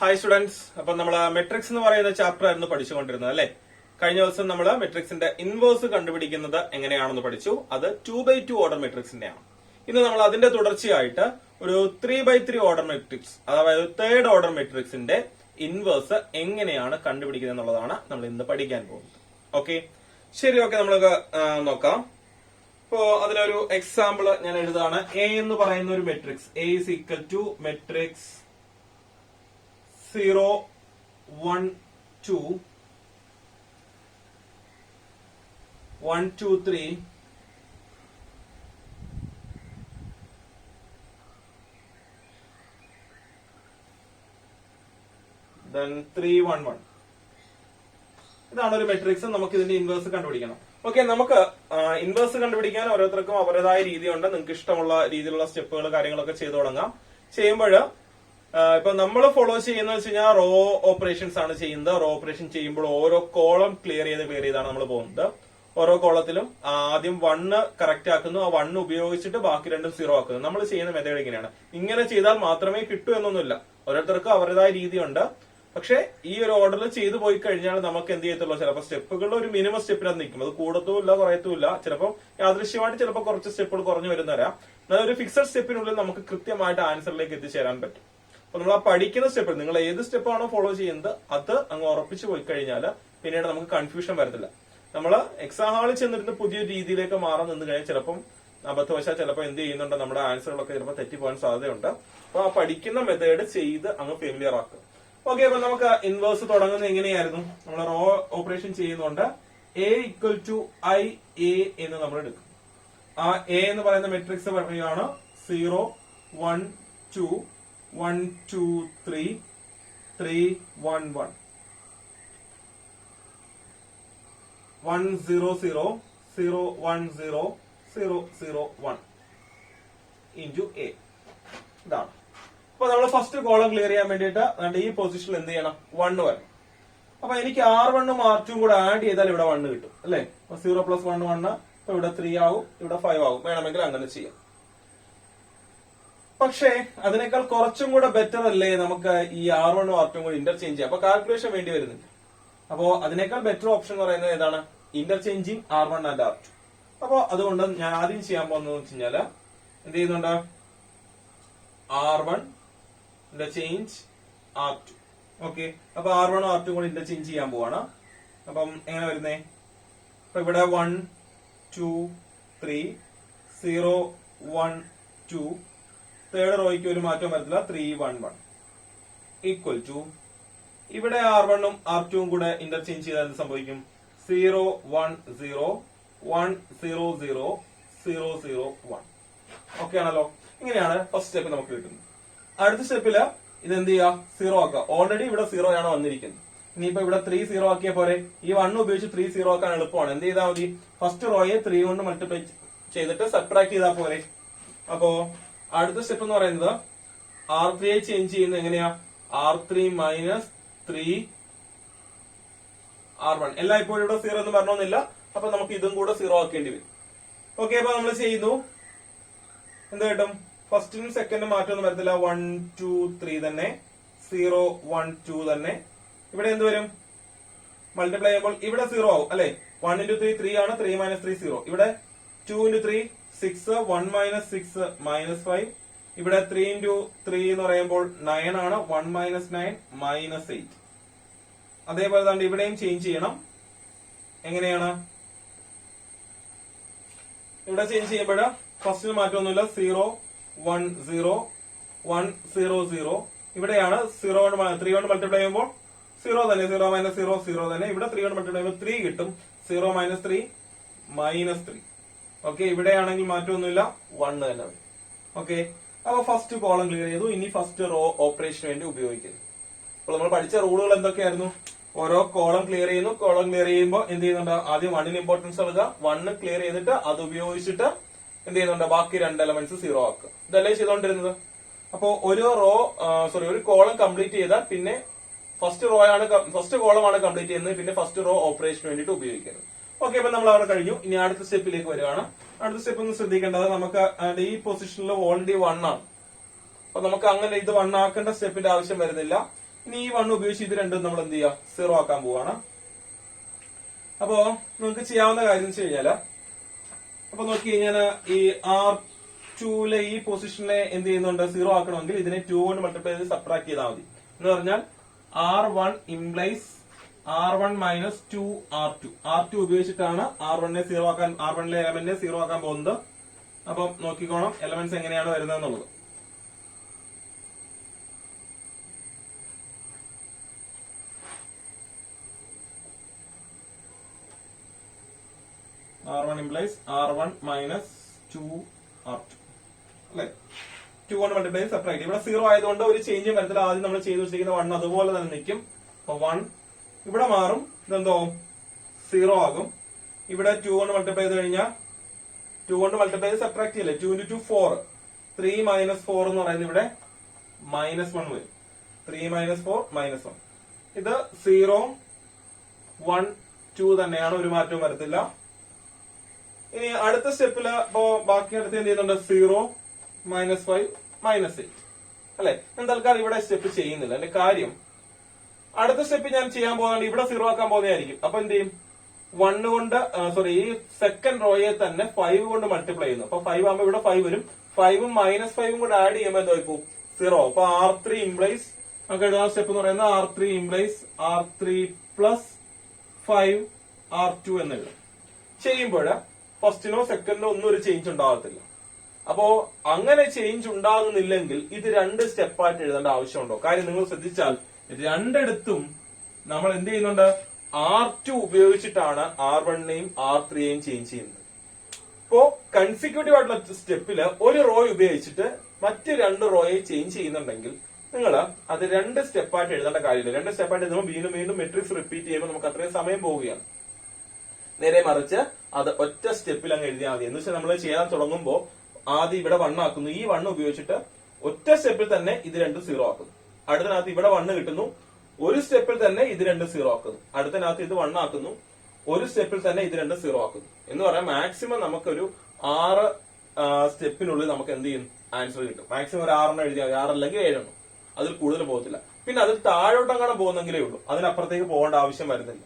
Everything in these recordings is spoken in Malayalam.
Hi students. അപ്പൊ നമ്മൾ മെട്രിക്സ് എന്ന് പറയുന്ന ചാപ്റ്റർ ആയിരുന്നു പഠിച്ചുകൊണ്ടിരുന്നത് അല്ലെ. കഴിഞ്ഞ ദിവസം നമ്മൾ മെട്രിക്സിന്റെ ഇൻവേഴ്സ് കണ്ടുപിടിക്കുന്നത് എങ്ങനെയാണെന്ന് പഠിച്ചു. അത് 2x2 ഓർഡർ മെട്രിക്സിന്റെയാണ്. ഇന്ന് നമ്മൾ അതിന്റെ തുടർച്ചയായിട്ട് ഒരു 3x3 ഓർഡർ മെട്രിക്സ്, അതായത് തേർഡ് ഓർഡർ മെട്രിക്സിന്റെ ഇൻവേഴ്സ് എങ്ങനെയാണ് കണ്ടുപിടിക്കുന്നത് എന്നുള്ളതാണ് നമ്മൾ ഇന്ന് പഠിക്കാൻ പോകുന്നത്. ഓക്കെ, ശരി. ഓക്കെ, നമ്മൾക്ക് നോക്കാം. ഇപ്പോ അതിനൊരു എക്സാമ്പിൾ ഞാൻ എഴുതാണ്. എ എന്ന് പറയുന്ന ഒരു matrix, A is equal to matrix 0 1 2 1 2 3 then 3 1 1. ഇതാണ് ഒരു മെട്രിക്സ്. നമുക്ക് ഇതിന്റെ ഇൻവേഴ്സ് കണ്ടുപിടിക്കണം. ഓക്കെ, നമുക്ക് ഇൻവേഴ്സ് കണ്ടുപിടിക്കാൻ ഓരോരുത്തർക്കും അവരുടേതായ രീതിയുണ്ട്. നിങ്ങൾക്ക് ഇഷ്ടമുള്ള രീതിയിലുള്ള സ്റ്റെപ്പുകൾ കാര്യങ്ങളൊക്കെ ചെയ്തു തുടങ്ങാം. ചെയ്യുമ്പോൾ ഇപ്പൊ നമ്മൾ ഫോളോ ചെയ്യുന്നത് വെച്ച് കഴിഞ്ഞാൽ റോ ഓപ്പറേഷൻസ് ആണ് ചെയ്യുന്നത്. റോ ഓപ്പറേഷൻ ചെയ്യുമ്പോൾ ഓരോ കോളം ക്ലിയർ ചെയ്താണ് നമ്മൾ പോകുന്നത്. ഓരോ കോളത്തിലും ആദ്യം 1 കറക്റ്റ് ആക്കുന്നു, ആ 1 ഉപയോഗിച്ചിട്ട് ബാക്കി രണ്ടും 0 ആക്കുന്നു. നമ്മൾ ചെയ്യുന്ന മെത്തേഡ് ഇങ്ങനെയാണ്. ഇങ്ങനെ ചെയ്താൽ മാത്രമേ കിട്ടൂ എന്നൊന്നുമില്ല. ഓരോരുത്തർക്കും അവരുടേതായ രീതിയുണ്ട്. പക്ഷെ ഈ ഒരു ഓർഡറിൽ ചെയ്തു പോയി കഴിഞ്ഞാൽ നമുക്ക് എന്ത് ചെയ്യത്തുള്ളൂ, ചിലപ്പോൾ സ്റ്റെപ്പുകളിൽ ഒരു മിനിമം സ്റ്റെപ്പിനകത്ത് നിൽക്കും. അത് കൂടത്തുമില്ല കുറയത്തുമില്ല. ചിലപ്പോൾ യാദൃശ്യമായിട്ട് ചിലപ്പോൾ കുറച്ച് സ്റ്റെപ്പുകൾ കുറഞ്ഞു വരുന്നവരാം. എന്നാൽ ഒരു ഫിക്സഡ് സ്റ്റെപ്പിനുള്ളിൽ നമുക്ക് കൃത്യമായിട്ട് ആൻസറിലേക്ക് എത്തിച്ചേരാൻ പറ്റും. അപ്പൊ നമ്മൾ ആ പഠിക്കുന്ന സ്റ്റെപ്പ്, നിങ്ങൾ ഏത് സ്റ്റെപ്പാണോ ഫോളോ ചെയ്യുന്നത് അത് അങ്ങ് ഉറപ്പിച്ചു പോയി കഴിഞ്ഞാൽ പിന്നീട് നമുക്ക് കൺഫ്യൂഷൻ വരത്തില്ല. നമ്മൾ എക്സാം ഹാളിൽ ചെന്നിരുന്ന് പുതിയ രീതിയിലേക്ക് മാറാൻ നിന്ന് കഴിഞ്ഞാൽ ചിലപ്പം അബദ്ധവശാൽ ചിലപ്പോൾ എന്ത് ചെയ്യുന്നുണ്ട്, നമ്മുടെ ആൻസറുകളൊക്കെ ചിലപ്പോൾ തെറ്റിപ്പോകാൻ സാധ്യതയുണ്ട്. അപ്പൊ ആ പഠിക്കുന്ന മെത്തേഡ് ചെയ്ത് അങ്ങ് ഫെമിലിയർ ആക്കുക. ഓക്കെ, അപ്പൊ നമുക്ക് ഇൻവേഴ്സ് തുടങ്ങുന്നത് എങ്ങനെയായിരുന്നു? നമ്മൾ റോ ഓപ്പറേഷൻ ചെയ്യുന്നുണ്ട്. A equal to I A എന്ന് നമ്മൾ എടുക്കും. ആ എ എന്ന് പറയുന്ന മെട്രിക്സ് പറയുകയാണ് 0 1 2 1 2 3 3 1 1 1 0 0 0 1 0 0 0 1 ഇൻറ്റു എ. ഇതാണ്. അപ്പൊ നമ്മൾ ഫസ്റ്റ് കോളം ക്ലിയർ ചെയ്യാൻ വേണ്ടിയിട്ട് ഈ പൊസിഷനിൽ എന്ത് ചെയ്യണം, 1 വരണം. അപ്പൊ എനിക്ക് R1 ഉം R2 കൂടെ ആഡ് ചെയ്താൽ ഇവിടെ 1 കിട്ടും അല്ലെ. 0 + 1 1. അപ്പൊ ഇവിടെ 3 ആവും, ഇവിടെ 5 ആവും. വേണമെങ്കിൽ അങ്ങനെ ചെയ്യാം. പക്ഷേ അതിനേക്കാൾ കുറച്ചും കൂടെ ബെറ്റർ അല്ലേ നമുക്ക് ഈ R1 ഉം R2 കൂടെ ഇന്റർചേഞ്ച് ചെയ്യാം. അപ്പൊ കാൽക്കുലേഷൻ വേണ്ടി വരുന്നില്ല. അപ്പോ അതിനേക്കാൾ ബെറ്റർ ഓപ്ഷൻ എന്ന് പറയുന്നത് ഏതാണ്? Interchanging R1 and R2. അപ്പൊ അതുകൊണ്ട് ഞാൻ ആദ്യം ചെയ്യാൻ പോകുന്നത് വെച്ച് കഴിഞ്ഞാല് എന്ത് ചെയ്യുന്നുണ്ട്, R1 ഇന്റർചേഞ്ച് R2. ഓക്കെ, അപ്പൊ R1 R2 കൂടെ ഇന്റർചേഞ്ച് ചെയ്യാൻ പോവാണ്. അപ്പം എങ്ങനെ വരുന്നേ? അപ്പൊ ഇവിടെ 1 2 3 0 1 2. തേർഡ് റോയ്ക്ക് ഒരു മാറ്റം വരത്തില്ല. 3 1 1 ഈക്വൽ ടു ഇവിടെ R1 ഉം R2 ഉം കൂടെ ഇന്റർചേഞ്ച് ചെയ്താൽ എന്ത് സംഭവിക്കും? 0 1 0 1 0 0 0 0 1. ഓക്കെ ആണല്ലോ. ഇങ്ങനെയാണ് ഫസ്റ്റ് സ്റ്റെപ്പ് നമുക്ക് കിട്ടുന്നത്. അടുത്ത സ്റ്റെപ്പില് ഇത് എന്ത് ചെയ്യുക, 0 ആക്കുക. ഓൾറെഡി ഇവിടെ 0 ആണ് വന്നിരിക്കുന്നത്. ഇനിയിപ്പോ ഇവിടെ 3 0 ആക്കിയ പോലെ ഈ 1 ഉപയോഗിച്ച് 3 0 ആക്കാൻ എളുപ്പമാണ്. എന്ത് ചെയ്താൽ മതി, ഫസ്റ്റ് റോയെ 3 കൊണ്ട് മൾട്ടിപ്ലൈ ചെയ്തിട്ട് സബ്ട്രാക്ട് ചെയ്താൽ പോരെ. അപ്പോ അടുത്ത സ്റ്റെപ്പ് എന്ന് പറയുന്നത് R3 ചേഞ്ച് ചെയ്യുന്നത് എങ്ങനെയാ, R3 - 3 R1. എല്ലായ്പ്പോഴും ഇവിടെ 0 എന്ന് പറഞ്ഞൊന്നുമില്ല. അപ്പൊ നമുക്ക് ഇതും കൂടെ 0 ആക്കേണ്ടി വരും. ഓക്കെ, അപ്പൊ നമ്മൾ ചെയ്യുന്നു. എന്ത് കിട്ടും? ഫസ്റ്റിനും സെക്കൻഡും മാറ്റമൊന്നും വരത്തില്ല. 1 2 3 തന്നെ, 0 1 2 തന്നെ. ഇവിടെ എന്ത് വരും, മൾട്ടിപ്ലൈ ചെയ്യുമ്പോൾ ഇവിടെ 0 ആവും അല്ലെ. 1 × 3 3 ആണ്. 3 - 3 0. ഇവിടെ 2 × 3 6 1 - 6 -5. ഇവിടെ 3 × 3 എന്ന് പറയുമ്പോൾ 9 ആണ്. 1 - 9 -8. അതേപോലെ തന്നെ ഇവിടെയും ചേഞ്ച് ചെയ്യണം. എങ്ങനെയാണ് ഇവിടെ ചേഞ്ച് ചെയ്യുമ്പോൾ ഫസ്റ്റിന് മാറ്റമൊന്നുമില്ല. 0 1 0 1 0 0. ഇവിടെയാണ് 0 കൊണ്ട് 3 കൊണ്ട് മൾട്ടിപ്ലൈ ചെയ്യുമ്പോൾ 0 തന്നെ. 0 - 0 0 തന്നെ. ഇവിടെ 3 കൊണ്ട് മൾട്ടിപ്ലൈ ചെയ്യുമ്പോൾ 3 കിട്ടും. 0 - 3 -3. ഓക്കെ, ഇവിടെയാണെങ്കിൽ മാറ്റമൊന്നുമില്ല. 1 തന്നെ വരും. ഓക്കെ, അപ്പൊ ഫസ്റ്റ് കോളം ക്ലിയർ ചെയ്തു. ഇനി ഫസ്റ്റ് റോ ഓപ്പറേഷന് വേണ്ടി ഉപയോഗിക്കുന്നു. അപ്പോൾ നമ്മൾ പഠിച്ച റൂളുകൾ എന്തൊക്കെയായിരുന്നു? ഓരോ കോളം ക്ലിയർ ചെയ്യുന്നു. കോളം ക്ലിയർ ചെയ്യുമ്പോൾ എന്ത് ചെയ്യുന്നുണ്ട്, ആദ്യം 1 ഇമ്പോർട്ടൻസ് നൽകുക. 1 ക്ലിയർ ചെയ്തിട്ട് അത് ഉപയോഗിച്ചിട്ട് എന്ത് ചെയ്യുന്നുണ്ട്, ബാക്കി 2 എലമെന്റ്സ് 0 ആക്കുക. ഇതല്ലേ ചെയ്തോണ്ടിരുന്നത്. അപ്പോ ഒരു കോളം കംപ്ലീറ്റ് ചെയ്താൽ പിന്നെ ഫസ്റ്റ് കോളമാണ് കംപ്ലീറ്റ് ചെയ്യുന്നത്. പിന്നെ ഫസ്റ്റ് റോ ഓപ്പറേഷന് വേണ്ടിയിട്ട് ഉപയോഗിക്കുന്നത്. ഓക്കെ, അപ്പൊ നമ്മൾ അവിടെ കഴിഞ്ഞു. ഇനി അടുത്ത സ്റ്റെപ്പിലേക്ക് വരികയാണ്. അടുത്ത സ്റ്റെപ്പ് ഒന്ന് ശ്രദ്ധിക്കേണ്ടത്, നമുക്ക് ഈ പൊസിഷനിൽ ഓൾറെഡി 1 ആണ്. അപ്പൊ നമുക്ക് അങ്ങനെ ഇത് 1 ആക്കേണ്ട സ്റ്റെപ്പിന്റെ ആവശ്യം വരുന്നില്ല. ഇനി ഈ 1 ഉപയോഗിച്ച് ഇത് രണ്ടും നമ്മൾ എന്ത് ചെയ്യുക, 0 ആക്കാൻ പോവാണ്. അപ്പോ നമുക്ക് ചെയ്യാവുന്ന കാര്യം എന്ന് വെച്ച് കഴിഞ്ഞാല്, അപ്പൊ നോക്കി കഴിഞ്ഞാൽ ഈ R2ലെ ഈ പൊസിഷനെ എന്ത് ചെയ്യുന്നുണ്ട്, 0 ആക്കണമെങ്കിൽ ഇതിനെ 2 കൊണ്ട് മൾട്ടിപ്ലൈ ചെയ്ത് സബ്ട്രാക്ട് ചെയ്താൽ മതി. എന്ന് പറഞ്ഞാൽ R1 implies R1 minus 2 R2. R2 ഉപയോഗിച്ചിട്ടാണ് R1നെ 0 ആക്കാൻ, R1ലെ എലമെന്റിനെ 0 ആക്കാൻ പോകുന്നത്. അപ്പം നോക്കിക്കോണം എലമെന്റ്സ് എങ്ങനെയാണ് വരുന്നത് എന്നുള്ളത്. R1 implies R1 minus 2 R2 അല്ലെ, 2 കൊണ്ട് മൾട്ടിപ്ലൈ സെപ്പറേറ്റ്. ഇവിടെ 0 ആയതുകൊണ്ട് ഒരു ചേഞ്ചും വരത്തില്ല. ആദ്യം നമ്മൾ ചെയ്ത് വെച്ചിരിക്കുന്ന 1 അതുപോലെ തന്നെ നിൽക്കും. അപ്പൊ 1 ഇവിടെ മാറും, ഇതെന്തോ 0 ആകും. ഇവിടെ 2 കൊണ്ട് മൾട്ടിപ്ലൈ ചെയ്ത് കഴിഞ്ഞാൽ 2 കൊണ്ട് മൾട്ടിപ്ലൈ ചെയ്ത് സെപ്പറേറ്റ് ചെയ്യില്ലേ, 2 into 2 4, 3 minus 4 എന്ന് പറയുന്നത് ഇവിടെ -1 വരും. 3 minus 4 -1. ഇത് 0 1 2 തന്നെയാണ്, ഒരു മാറ്റവും വരത്തില്ല. ഇനി അടുത്ത സ്റ്റെപ്പില് ഇപ്പോ ബാക്കി അടുത്ത് എന്ത് ചെയ്യുന്നുണ്ട്, 0 -5 -8 അല്ലെ. ഞാൻ തൽക്കാലം ഇവിടെ സ്റ്റെപ്പ് ചെയ്യുന്നില്ല. എന്റെ കാര്യം അടുത്ത സ്റ്റെപ്പ് ഞാൻ ചെയ്യാൻ പോകുന്നുണ്ട്, ഇവിടെ 0 ആക്കാൻ പോകുന്നതായിരിക്കും. അപ്പൊ എന്ത് ചെയ്യും, 1 കൊണ്ട് ഈ സെക്കൻഡ് റോയെ തന്നെ 5 കൊണ്ട് മൾട്ടിപ്ലൈ ചെയ്യുന്നു. അപ്പൊ 5 ആകുമ്പോൾ ഇവിടെ 5 വരും. 5ഉം -5ഉം കൂടെ ആഡ് ചെയ്യുമ്പോൾ എന്തോ ഇപ്പോ 0. അപ്പൊ R3 ഇംപ്ലൈസ് നമുക്ക് എഴുതാൻ സ്റ്റെപ്പ് എന്ന് പറയുന്നത് R3 implies R3 plus 5 R2 എന്ന് എഴുതും. ചെയ്യുമ്പോൾ ഫസ്റ്റിനോ സെക്കൻഡിനോ ഒന്നും ഒരു ചേഞ്ച് ഉണ്ടാകത്തില്ല. അപ്പോ അങ്ങനെ ചേഞ്ച് ഉണ്ടാകുന്നില്ലെങ്കിൽ ഇത് 2 സ്റ്റെപ്പായിട്ട് എഴുതേണ്ട ആവശ്യമുണ്ടോ? കാര്യം നിങ്ങൾ ശ്രദ്ധിച്ചാൽ രണ്ടിടത്തും നമ്മൾ എന്ത് ചെയ്യുന്നുണ്ട്, R2 ഉപയോഗിച്ചിട്ടാണ് R1നെയും R3യെയും ചേഞ്ച് ചെയ്യുന്നത്. ഇപ്പോ കൺസിക്യൂട്ടീവ് ആയിട്ടുള്ള സ്റ്റെപ്പില് ഒരു റോ ഉപയോഗിച്ചിട്ട് മറ്റ് 2 റോയെ ചേഞ്ച് ചെയ്യുന്നുണ്ടെങ്കിൽ നിങ്ങൾ അത് 2 സ്റ്റെപ്പായിട്ട് എഴുതേണ്ട കാര്യമില്ല. 2 സ്റ്റെപ്പായിട്ട് നമ്മൾ വീണ്ടും വീണ്ടും മെട്രിക്സ് റിപ്പീറ്റ് ചെയ്യുമ്പോൾ നമുക്ക് അത്രയും സമയം പോവുകയാണ്. നേരെ മറിച്ച് അത് ഒറ്റ സ്റ്റെപ്പിൽ അങ്ങ് എഴുതിയാൽ മതി. എന്ന് വെച്ചാൽ നമ്മൾ ചെയ്യാൻ തുടങ്ങുമ്പോൾ ആദ്യം ഇവിടെ 1 ആക്കുന്നു. ഈ 1 ഉപയോഗിച്ചിട്ട് ഒറ്റ സ്റ്റെപ്പിൽ തന്നെ ഇത് 2 0 ആക്കുന്നു. അടുത്തതിനകത്ത് ഇവിടെ 1 കിട്ടുന്നു, ഒരു സ്റ്റെപ്പിൽ തന്നെ ഇത് 2 0 ആക്കുന്നു. അടുത്തതിനകത്ത് ഇത് 1 ആക്കുന്നു, ഒരു സ്റ്റെപ്പിൽ തന്നെ ഇത് 2 0 ആക്കുന്നു. എന്ന് പറയാൻ മാക്സിമം നമുക്കൊരു 6 സ്റ്റെപ്പിനുള്ളിൽ നമുക്ക് എന്ത് ചെയ്യും, ആൻസർ കിട്ടും. മാക്സിമം ഒരു 6 എഴുതിയാൽ 6 അല്ലെങ്കിൽ 7, അതിൽ കൂടുതൽ പോകത്തില്ല. പിന്നെ അതിൽ താഴോട്ടങ്ങനെ പോകുന്നെങ്കിലേ ഉള്ളൂ, അതിനപ്പുറത്തേക്ക് പോകേണ്ട ആവശ്യം വരുന്നില്ല.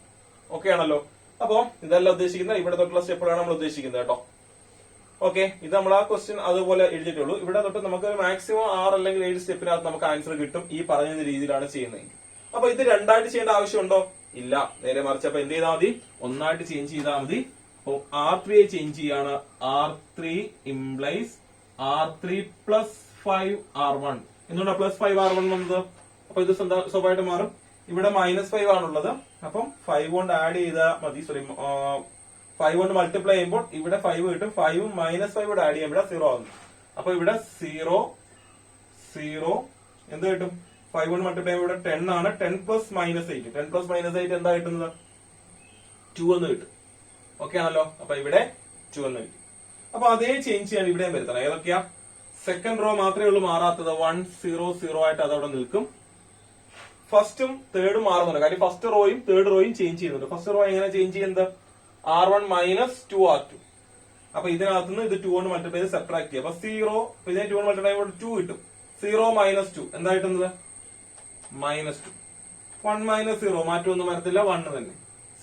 ഓക്കെ ആണല്ലോ. അപ്പോ ഇതല്ല ഉദ്ദേശിക്കുന്നത്, ഇവിടെ തൊട്ടുള്ള സ്റ്റെപ്പുകളാണ് നമ്മൾ ഉദ്ദേശിക്കുന്നത് കേട്ടോ. ഓക്കെ, ഇത് നമ്മൾ ആ ക്വസ്റ്റ്യൻ അതുപോലെ എഴുതിയിട്ടുള്ളൂ. ഇവിടെ തൊട്ട് നമുക്ക് മാക്സിമം 6 അല്ലെങ്കിൽ 7 സ്റ്റെപ്പിനകത്ത് നമുക്ക് ആൻസർ കിട്ടും, ഈ പറഞ്ഞ രീതിയിലാണ് ചെയ്യുന്നത്. അപ്പൊ ഇത് 2 ആയിട്ട് ചെയ്യേണ്ട ആവശ്യമുണ്ടോ? ഇല്ല. നേരെ മറിച്ച് അപ്പൊ എന്ത് ചെയ്താൽ മതി, 1 ആയിട്ട് ചേഞ്ച് ചെയ്താൽ മതി. അപ്പൊ R3 ചേഞ്ച് ചെയ്യാണ്. R3 implies R3 plus 5 R1. എന്തുകൊണ്ടാണ് പ്ലസ് 5 R1 വന്നത്? അപ്പൊ ഇത് സ്വാഭാവികമായിട്ട് മാറും. ഇവിടെ -5 ആണുള്ളത്, അപ്പം 5 കൊണ്ട് ആഡ് ചെയ്താൽ മതി. 5 കൊണ്ട് മൾട്ടിപ്ലൈ ചെയ്യുമ്പോൾ ഇവിടെ 5 കിട്ടും. 5ഉം -5 കൂടെ ആഡ് ചെയ്യുമ്പോൾ 0 ആകുന്നു. അപ്പൊ ഇവിടെ 0 0 എന്ത് കിട്ടും, 5 കൊണ്ട് മൾട്ടിപ്ലൈ ചെയ്യുമ്പോൾ ഇവിടെ 10 ആണ്. 10 പ്ലസ് -8, 10 പ്ലസ് -8 എന്താ കിട്ടുന്നത്, 2 എന്ന് കിട്ടും. ഓക്കെ ആണല്ലോ. അപ്പൊ ഇവിടെ 2 എന്ന് കിട്ടും. അപ്പൊ അതേ ചേഞ്ച് ചെയ്യാൻ ഇവിടെയും വരുത്തണം. ഏതൊക്കെയാ? സെക്കൻഡ് റോ മാത്രമേ ഉള്ളൂ മാറാത്തത്. 1 0 0 ആയിട്ട് അതവിടെ നിൽക്കും. ഫസ്റ്റും തേർഡും മാറുന്നുണ്ട്, കാര്യം ഫസ്റ്റ് റോയും തേർഡ് റോയും ചേഞ്ച് ചെയ്യുന്നുണ്ട്. ഫസ്റ്റ് റോ എങ്ങനെ ചേഞ്ച് ചെയ്യുന്നത്, R1 മൈനസ് 2 R2. അപ്പൊ ഇതിനകത്തുനിന്ന് ഇത് 2 കൊണ്ട് മൾട്ടിപ്ലൈ ചെയ്ത് സെപ്പറേറ്റ് ചെയ്യുക. അപ്പൊ 0 ഇതിനെ 2 കൊണ്ട് മൾട്ടിപ്ലൈ ചെയ്യുമ്പോൾ 2 കിട്ടും. 0 മൈനസ് 2 എന്താ കിട്ടുന്നത്, -2. 1 മൈനസ് 0 മാറ്റമൊന്നും വരത്തില്ല, 1 തന്നെ.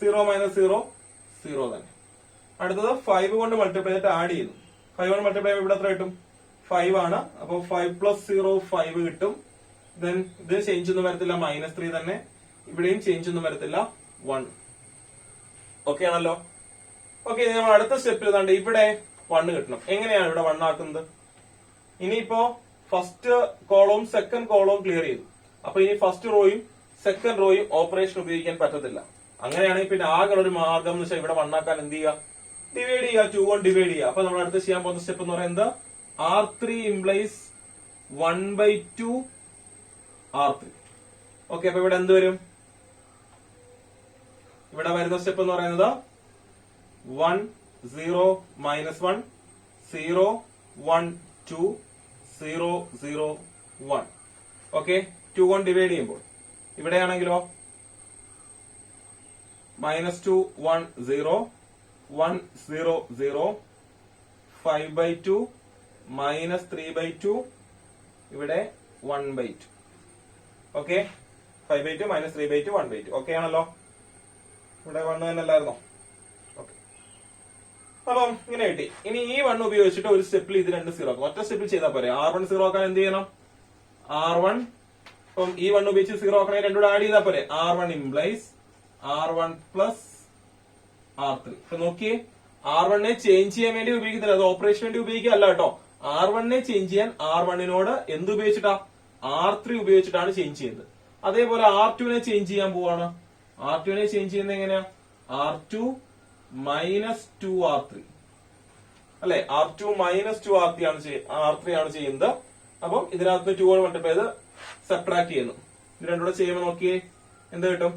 0 മൈനസ് 0 0 തന്നെ. അടുത്തത് 5 കൊണ്ട് മൾട്ടിപ്ലൈ ചെയ്തിട്ട് ആഡ് ചെയ്യുന്നു. 5 കൊണ്ട് മൾട്ടിപ്ലൈ ചെയ്യുമ്പോൾ ഇവിടെ എത്ര കിട്ടും, 5 ആണ്. അപ്പൊ 5 പ്ലസ് 0 5 കിട്ടും. ദെൻ ഇത് ചേഞ്ച് ഒന്നും വരത്തില്ല, -3 തന്നെ. ഇവിടെയും ചേഞ്ച് ഒന്നും വരത്തില്ല, 1. ഓക്കെ ആണല്ലോ. ഓക്കെ, ഇനി നമ്മൾ അടുത്ത സ്റ്റെപ്പിൽ ഇതാണ്ട് ഇവിടെ 1 കിട്ടണം. എങ്ങനെയാണ് ഇവിടെ 1 ആക്കുന്നത്? ഇനിയിപ്പോ ഫസ്റ്റ് കോളവും സെക്കൻഡ് കോളവും ക്ലിയർ ചെയ്തു. അപ്പൊ ഇനി ഫസ്റ്റ് റോയും സെക്കൻഡ് റോയും ഓപ്പറേഷൻ ഉപയോഗിക്കാൻ പറ്റത്തില്ല. അങ്ങനെയാണെങ്കിൽ പിന്നെ ആകെ ഒരു മാർഗം എന്ന് വെച്ചാൽ ഇവിടെ 1 ആക്കാൻ എന്ത് ചെയ്യുക, ഡിവൈഡ് ചെയ്യുക, 2 കൊണ്ട് ഡിവൈഡ് ചെയ്യുക. അപ്പൊ നമ്മൾ അടുത്ത് ചെയ്യാൻ പോകുന്ന സ്റ്റെപ്പ് എന്ന് പറയുന്നത് R3 ഇംപ്ലൈസ് 1/2 R3. ഓക്കെ, അപ്പൊ ഇവിടെ എന്ത് വരും, ഇവിടെ വരുന്ന സ്റ്റെപ്പ് എന്ന് പറയുന്നത് 1 0 -1 0 1 2 0 0 1. ഓക്കെ, 2 കൊണ്ട് ഡിവൈഡ് ചെയ്യുമ്പോൾ ഇവിടെയാണെങ്കിലോ -2 1 0 1 0 0 5/2 -3/2 ഇവിടെ 1/2. Okay, 5/2 minus 3/2 1/2. ഓക്കെ ആണല്ലോ? ഇവിടെ 1 തന്നെ അല്ലായിരുന്നോ? ഓക്കെ. അപ്പം ഇങ്ങനെ കിട്ടി. ഇനി ഈ 1 ഉപയോഗിച്ചിട്ട് ഒരു സ്റ്റെപ്പിൽ ഇത് രണ്ട് സീറോ ആക്കും. ഒറ്റ സ്റ്റെപ്പിൽ ചെയ്താൽ പോരെ. R1 സീറോ ആക്കാൻ എന്ത് ചെയ്യണം? R1 അപ്പം ഈ 1 ഉപയോഗിച്ച് സീറോ ആക്കണേ രണ്ടുകൂടെ ആഡ് ചെയ്താൽ പോരെ. R1 implies R1 plus R3. ഇപ്പൊ നോക്കിയേ, R1 ചേഞ്ച് ചെയ്യാൻ വേണ്ടി ഉപയോഗിക്കുന്നില്ല, അത് ഓപ്പറേഷൻ വേണ്ടി ഉപയോഗിക്കുകയല്ല കേട്ടോ. R1 ചേഞ്ച് ചെയ്യാൻ R1 എന്ത് ഉപയോഗിച്ചിട്ടാ? R3 ഉപയോഗിച്ചിട്ടാണ് ചേഞ്ച് ചെയ്യുന്നത്. അതേപോലെ R2 ചേഞ്ച് ചെയ്യാൻ പോവാണ്. R2 ചേഞ്ച് ചെയ്യുന്നത് എങ്ങനെയാ? R2 മൈനസ് 2R3 അല്ലെ? R2 മൈനസ് 2R3 ആണ് ചെയ്യുന്നത്. അപ്പം ഇതിനകത്ത് 2 കൊണ്ട് മൾട്ടിപ്ലൈ ചെയ്ത് സബ്ട്രാക്ട് ചെയ്യുന്നു. ഇത് രണ്ടുകൂടെ ചെയ്യുമ്പോൾ നോക്കിയേ എന്ത് കിട്ടും?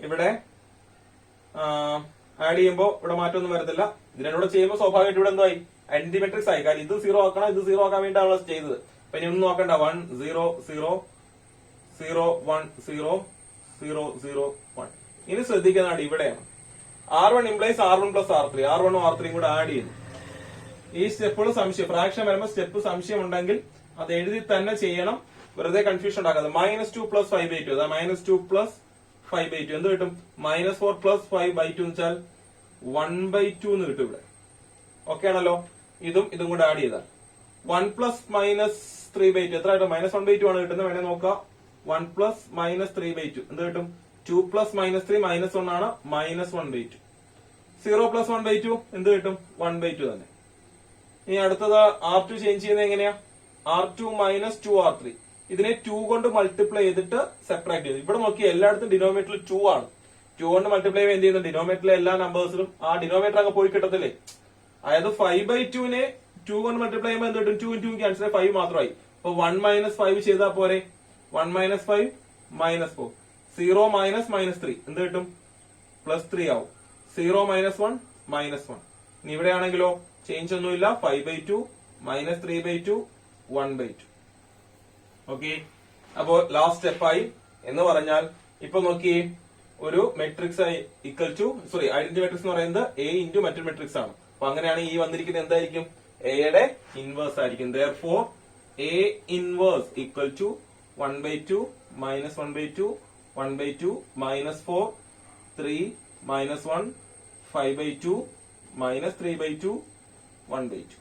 ഇവിടെ ആഡ് ചെയ്യുമ്പോൾ ഇവിടെ മാറ്റമൊന്നും വരത്തില്ല. ഇത് രണ്ടുകൂടെ ചെയ്യുമ്പോൾ സ്വാഭാവികമായിട്ട് ഇവിടെ എന്തായി? ഐഡന്റി മെട്രിക്സ് ആയി. കാരണം ഇത് സീറോ ആക്കണം, ഇത് സീറോ ആക്കാൻ വേണ്ടിയാണ് ചെയ്തത്. അപ്പൊ ഇനി ഒന്നും നോക്കണ്ട. 1 0 0 0 1 0 0 0 1. ഇനി ശ്രദ്ധിക്കുന്നതാണ് ഇവിടെയാണ്. R1 implies R1 plus R3. R1 ഉം R3 കൂടെ ആഡ് ചെയ്യുന്നു. ഈ സ്റ്റെപ്പുകൾ സംശയം, ഫ്രാക്ഷൻ വരുമ്പോൾ സ്റ്റെപ്പ് സംശയം ഉണ്ടെങ്കിൽ അത് എഴുതി തന്നെ ചെയ്യണം. വെറുതെ കൺഫ്യൂഷൻ ഉണ്ടാക്കാതെ. -2 പ്ലസ് 5/2 അതാ -2 പ്ലസ് 5/2 എന്ത് കിട്ടും? -4 പ്ലസ് 5/2 എന്ന് വെച്ചാൽ 1/2 എന്ന് കിട്ടും ഇവിടെ. ഓക്കെ ആണല്ലോ? ഇതും കൂടെ ആഡ് ചെയ്താൽ 1 പ്ലസ് മൈനസ് 3/2 എത്ര കിട്ടും? -1/2 ആണ് കിട്ടുന്നത്. വേണേ നോക്കാം. 1 പ്ലസ് മൈനസ് 3/2 എന്ത് കിട്ടും? 2 പ്ലസ് -3 -1 ആണ്, -1/2. 0 പ്ലസ് 1/2 എന്ത് കിട്ടും? 1/2 തന്നെ. ഇനി അടുത്തത് R2 ചേഞ്ച് ചെയ്യുന്നത് എങ്ങനെയാ? R2 minus 2R3. ഇതിനെ 2 കൊണ്ട് മൾട്ടിപ്ലൈ ചെയ്തിട്ട് സെപ്പറേറ്റ് ചെയ്തു. ഇവിടെ നോക്കി എല്ലായിടത്തും ഡിനോമിനേറ്ററിൽ 2 ആണ്. 2 കൊണ്ട് മൾട്ടിപ്ലൈ ചെയ്യുമ്പോൾ എന്ത് ചെയ്യുന്നു? ഡിനോമിനേറ്ററിലെ എല്ലാ നമ്പേഴ്സിലും ആ ഡിനോമിനേറ്റർ അങ്ങ് പോയി കിട്ടത്തില്ലേ? അതായത് 5/2 2 കൊണ്ട് മൾട്ടിപ്ലൈ ചെയ്യുമ്പോൾ എന്ത് കിട്ടും? 2 2 ക്യാൻസൽ 5 മാത്രമായി. അപ്പൊ 1 മൈനസ് 5 ചെയ്താൽ പോരെ. 1 മൈനസ് 5 -4. 0 മൈനസ് -3 എന്ത് കിട്ടും? +3 ആവും. 0 മൈനസ് 1 -1. ഇനി ഇവിടെയാണെങ്കിലോ ചേഞ്ച് ഒന്നുമില്ല. 5/2 -3/2 1/2. ഓക്കെ. അപ്പോ ലാസ്റ്റ് സ്റ്റെപ്പായി എന്ന് പറഞ്ഞാൽ ഇപ്പൊ നോക്കി ഒരു matrix equal to identity matrix എന്ന് പറയുന്നത് A ഇൻറ്റു മറ്റൊരു മെട്രിക്സ് ആണ്. അപ്പൊ അങ്ങനെയാണെങ്കിൽ ഈ വന്നിരിക്കുന്നത് എന്തായിരിക്കും? എയുടെ ഇൻവേഴ്സ് ആയിരിക്കും. therefore A inverse equal to 1/2 -1/2 1/2 -4 3 -1 5/2 -3/2 1/2.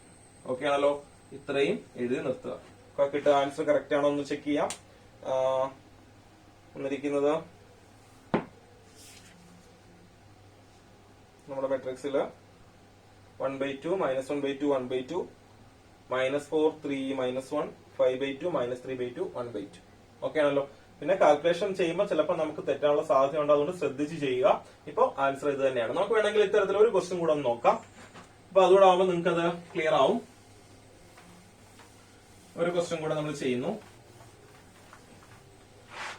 Okay ആണല്ലോ? ഇത്രയും എഴുതി നിർത്തുക. കിട്ടുക ആൻസർ കറക്റ്റ് ആണോ എന്ന് ചെക്ക് ചെയ്യാം. വന്നിരിക്കുന്നത് നമ്മുടെ മെട്രിക്സില് 1/2 -1/2 1/2 -4 3 -1 5/2 -3/2 1/2. ഓക്കെ ആണല്ലോ? പിന്നെ കാൽക്കുലേഷൻ ചെയ്യുമ്പോൾ ചിലപ്പോൾ നമുക്ക് തെറ്റാനുള്ള സാധ്യത ഉണ്ട്. അതുകൊണ്ട് ശ്രദ്ധിച്ച് ചെയ്യുക. ഇപ്പൊ ആൻസർ ഇത് തന്നെയാണ്. നമുക്ക് വേണമെങ്കിൽ ഇത്തരത്തിൽ ഒരു ക്വസ്റ്റ്യൻ കൂടെ ഒന്ന് നോക്കാം. അപ്പൊ അതുകൂടെ ആവുമ്പോൾ നിങ്ങൾക്ക് അത് ക്ലിയർ ആവും. ഒരു ക്വസ്റ്റ്യൻ കൂടെ നമ്മൾ ചെയ്യുന്നു.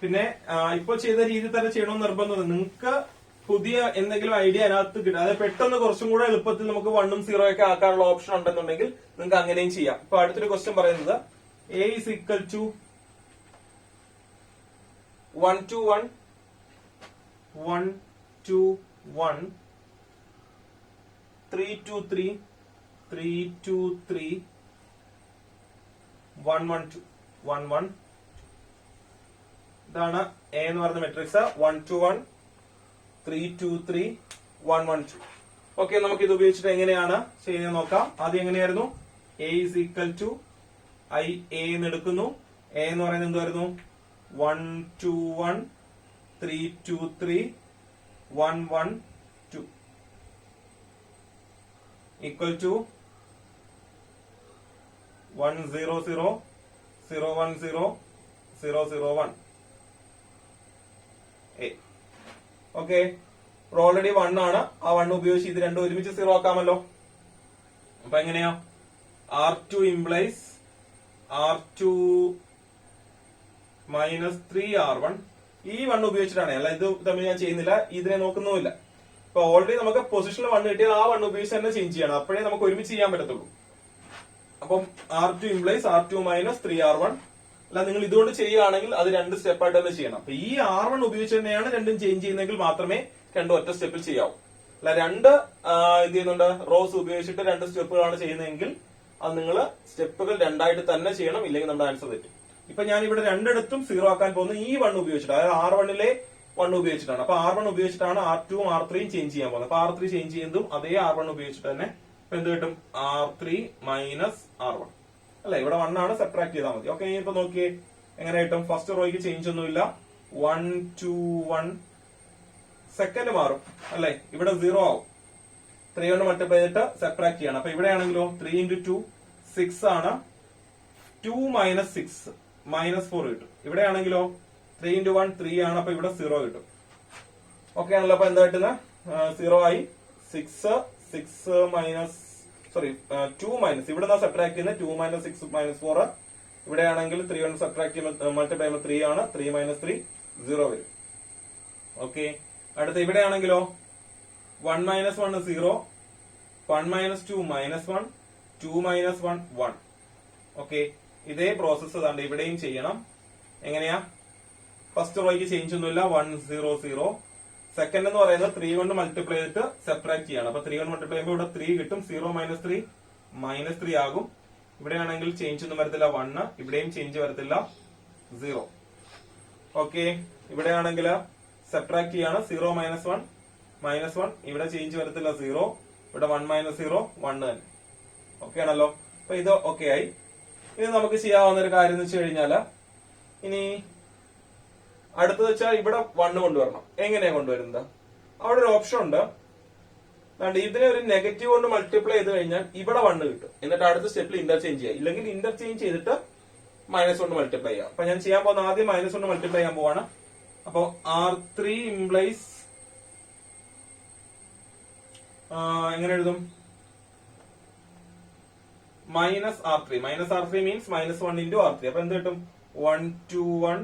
പിന്നെ ഇപ്പൊ ചെയ്ത രീതി തന്നെ ചെയ്യണമെന്ന് നിർബന്ധം. നിങ്ങൾക്ക് പുതിയ എന്തെങ്കിലും ഐഡിയ അതിനകത്ത് കിട്ടും. അതായത് പെട്ടെന്ന് കുറച്ചും കൂടെ എളുപ്പത്തിൽ നമുക്ക് 1 ഉം 0 ഒക്കെ ആക്കാനുള്ള ഓപ്ഷൻ ഉണ്ടെന്നുണ്ടെങ്കിൽ നിങ്ങൾക്ക് അങ്ങനെയും ചെയ്യാം. ഇപ്പൊ അടുത്തൊരു ക്വസ്റ്റ്യൻ പറയുന്നത് A is equal to 1 to 1 1 to 1 3 to 3 3 to 3 1 1 2 1 1. ഇതാണ് A എന്ന് പറയുന്ന മെട്രിക്സ്. 1 to 1 3 to 3 1 1 2. ഓക്കെ, നമുക്ക് ഇത് ഉപയോഗിച്ചിട്ട് എങ്ങനെയാണ് ചെയ്യുന്നത് നോക്കാം. ആദ്യം എങ്ങനെയായിരുന്നു? A is equal to A എന്ന് എടുക്കുന്നു. A എന്ന് പറയുന്നത് എന്തായിരുന്നു? 1 to 1 3 to 3 1 1 2 equal to 1 0 0 0 1 0 0 0 1 A. Okay, already 1 ആണ്. ആ 1 ഉപയോഗിച്ച് ഇത് രണ്ടും ഒരുമിച്ച് 0 ആക്കാമല്ലോ. അപ്പൊ എങ്ങനെയാ? R2 implies R2 -3R1. ഈ 1 ഉപയോഗിച്ചിട്ടാണ്, അല്ല ഇത് തമ്മിൽ ഞാൻ ചെയ്യുന്നില്ല, ഇതിനെ നോക്കുന്നുമില്ല. ഇപ്പൊ ഓൾറെഡി നമുക്ക് പൊസിഷനിൽ 1 കിട്ടിയാൽ ആ 1 ഉപയോഗിച്ച് തന്നെ ചേഞ്ച് ചെയ്യണം. അപ്പോഴേ നമുക്ക് ഒരുമിച്ച് ചെയ്യാൻ പറ്റത്തുള്ളൂ. അപ്പം R2 ഇംപ്ലൈസ് R2 -3R1. അല്ല, നിങ്ങൾ ഇതുകൊണ്ട് ചെയ്യുകയാണെങ്കിൽ അത് 2 സ്റ്റെപ്പായിട്ട് തന്നെ ചെയ്യണം. അപ്പൊ ഈ R1 ഉപയോഗിച്ച് തന്നെയാണ് രണ്ടും ചേഞ്ച് ചെയ്യുന്നതെങ്കിൽ മാത്രമേ രണ്ടും ഒറ്റ സ്റ്റെപ്പിൽ ചെയ്യാവൂ. അല്ല, 2 ഇത് ചെയ്യുന്നുണ്ട് റോസ് ഉപയോഗിച്ചിട്ട് 2 സ്റ്റെപ്പുകളാണ് ചെയ്യുന്നതെങ്കിൽ അത് നിങ്ങൾ സ്റ്റെപ്പുകൾ 2 ആയിട്ട് തന്നെ ചെയ്യണം. ഇല്ലെങ്കിൽ നമ്മുടെ ആൻസർ തെറ്റും. ഇപ്പൊ ഞാൻ ഇവിടെ രണ്ടിടത്തും 0 ആക്കാൻ പോകുന്നത് ഈ 1 ഉപയോഗിച്ചിട്ട്, അതായത് R1 1 ഉപയോഗിച്ചിട്ടാണ്. അപ്പൊ R1 ഉപയോഗിച്ചിട്ടാണ് R2 ഉം R3 ചേഞ്ച് ചെയ്യാൻ പോകുന്നത്. അപ്പൊ R3 ചേഞ്ച് ചെയ്യുന്നതും അതേ R1 ഉപയോഗിച്ചിട്ട് തന്നെ എന്ത് കിട്ടും? R3 മൈനസ് R1 അല്ലെ, ഇവിടെ 1 ആണ്, സബ്ട്രാക്ട് ചെയ്താൽ മതി. ഓക്കെ, ഇപ്പൊ നോക്കിയേ എങ്ങനെ കിട്ടും? ഫസ്റ്റ് റോയ്ക്ക് ചേഞ്ച് ഒന്നുമില്ല, 1 2 1. സെക്കൻഡ് മാറും അല്ലെ, ഇവിടെ 0 ആവും. 3 കൊണ്ട് മൾട്ടിപ്ലൈ ചെയ്തിട്ട് സബ്ട്രാക്ട് ചെയ്യണം. അപ്പൊ ഇവിടെ ആണെങ്കിലോ 3 into 2 6 ആണ്, 2 minus 6 -4 കിട്ടും. ഇവിടെ ആണെങ്കിലോ 3 into 1 3 ആണ്, അപ്പൊ ഇവിടെ 0 കിട്ടും. ഓക്കെ ആണല്ലോ. അപ്പൊ എന്താ കിട്ടുന്നത്? 0 ആയി. 6 മൈനസ് 2 മൈനസ്, ഇവിടെ സബ്ട്രാക്ട് ചെയ്യുന്നത് 2 minus 6 -4. ഇവിടെ ആണെങ്കിൽ 3 കൊണ്ട് സബ്ട്രാക്ട് ചെയ്യുമ്പോൾ മൾട്ടിപ്ലൈ ചെയ്യുമ്പോൾ 3 ആണ്, 3 minus 3 0 വരും. ഓക്കെ, അടുത്ത ഇവിടെ ആണെങ്കിലോ 1 minus 1 0, 1 minus 2 -1, 2 minus 1 1. ഓക്കെ, ഇതേ പ്രോസസ് തന്നെ ഇവിടെയും ചെയ്യണം. എങ്ങനെയാ? ഫസ്റ്റ് റോയ്ക്ക് ചേഞ്ച് ഒന്നുമില്ല, 1 0 0. സെക്കൻഡ് എന്ന് പറയുന്നത് 3 കൊണ്ട് മൾട്ടിപ്ലൈ ചെയ്തിട്ട് സെപ്പറേറ്റ് ചെയ്യണം. അപ്പൊ 3 കൊണ്ട് മൾട്ടിപ്ലൈ ചെയ്യുമ്പോൾ ഇവിടെ 3 കിട്ടും, 0 minus 3 -3 ആകും. ഇവിടെ ആണെങ്കിൽ ചേഞ്ച് ഒന്നും വരത്തില്ല, 1. ഇവിടെയും ചേഞ്ച് വരത്തില്ല, 0. ഓക്കെ, ഇവിടെ ആണെങ്കിൽ സെപ്പറേറ്റ് ചെയ്യാണ്, 0 minus 1 -1. ഇവിടെ ചേഞ്ച് വരത്തില്ല, 0. ഇവിടെ 1 minus 0 1 തന്നെ. ഓക്കെ ആണല്ലോ. അപ്പൊ ഇത് ഓക്കെ ആയി. ഇനി നമുക്ക് ചെയ്യാവുന്ന ഒരു കാര്യം എന്ന് വെച്ച് കഴിഞ്ഞാല്, ഇനി അടുത്തത് വെച്ചാൽ ഇവിടെ 1 കൊണ്ടുവരണം. എങ്ങനെയാ കൊണ്ടുവരുന്നത്? അവിടെ ഒരു ഓപ്ഷൻ ഉണ്ട്. ഇതിനെ ഒരു നെഗറ്റീവ് കൊണ്ട് മൾട്ടിപ്ലൈ ചെയ്ത് കഴിഞ്ഞാൽ ഇവിടെ 1 കിട്ടും. എന്നിട്ട് അടുത്ത സ്റ്റെപ്പിൽ ഇന്റർചേഞ്ച് ചെയ്യാം. ഇല്ലെങ്കിൽ ഇന്റർചേഞ്ച് ചെയ്തിട്ട് മൈനസ് കൊണ്ട് മൾട്ടിപ്ലൈ ചെയ്യാം. അപ്പൊ ഞാൻ ചെയ്യാൻ പോകുന്ന ആദ്യം മൈനസ് കൊണ്ട് മൾട്ടിപ്ലൈ ചെയ്യാൻ പോവാണ്. അപ്പൊ R3 ഇംപ്ലൈസ് എങ്ങനെ എഴുതും? Minus R3 means -1 into R3. അപ്പൊ എന്ത് കിട്ടും? 1 2 1